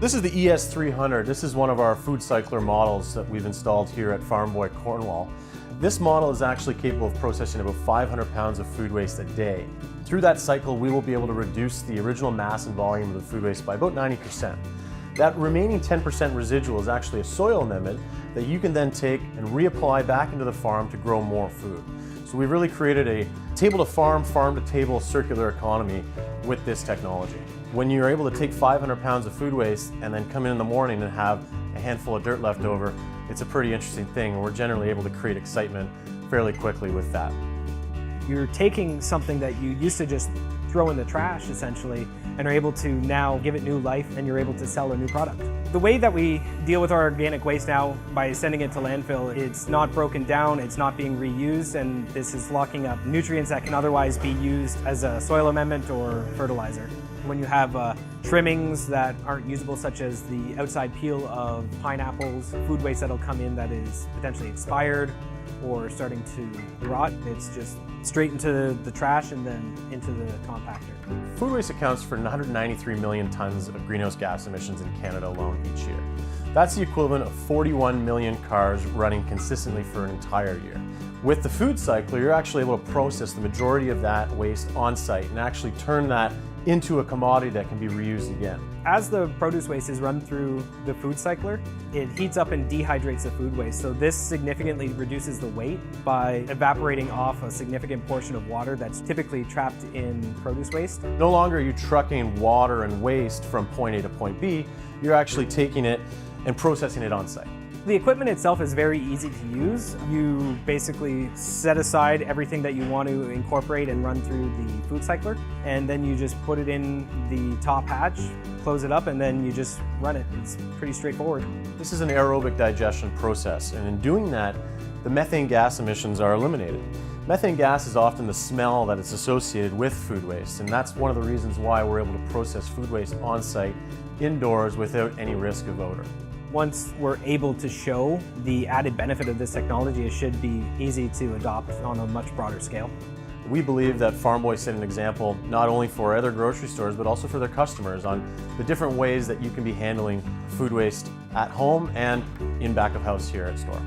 This is the ES300. This is one of our FoodCycler models that we've installed here at Farm Boy, Cornwall. This model is actually capable of processing about 500 pounds of food waste a day. Through that cycle, we will be able to reduce the original mass and volume of the food waste by about 90%. That remaining 10% residual is actually a soil amendment that you can then take and reapply back into the farm to grow more food. So we've really created a table-to-farm, farm-to-table circular economy with this technology. When you're able to take 500 pounds of food waste and then come in the morning and have a handful of dirt left over, it's a pretty interesting thing, and we're generally able to create excitement fairly quickly with that. You're taking something that you used to just throw in the trash, essentially, and are able to now give it new life, and you're able to sell a new product. The way that we deal with our organic waste now, by sending it to landfill, it's not broken down, it's not being reused, and this is locking up nutrients that can otherwise be used as a soil amendment or fertilizer. When you have trimmings that aren't usable, such as the outside peel of pineapples, food waste that'll come in that is potentially expired or starting to rot, it's just straight into the trash and then into the compactor. Food waste accounts for 193 million tons of greenhouse gas emissions in Canada alone each year. That's the equivalent of 41 million cars running consistently for an entire year. With the FoodCycler, you're actually able to process the majority of that waste on site and actually turn that into a commodity that can be reused again. As the produce waste is run through the FoodCycler, it heats up and dehydrates the food waste. So this significantly reduces the weight by evaporating off a significant portion of water that's typically trapped in produce waste. No longer are you trucking water and waste from point A to point B, you're actually taking it and processing it on site. The equipment itself is very easy to use. You basically set aside everything that you want to incorporate and run through the FoodCycler, and then you just put it in the top hatch, close it up, and then you just run it. It's pretty straightforward. This is an aerobic digestion process, and in doing that, the methane gas emissions are eliminated. Methane gas is often the smell that is associated with food waste, and that's one of the reasons why we're able to process food waste on site, indoors, without any risk of odor. Once we're able to show the added benefit of this technology, it should be easy to adopt on a much broader scale. We believe that Farm Boy set an example not only for other grocery stores, but also for their customers on the different ways that you can be handling food waste at home and in back of house here at store.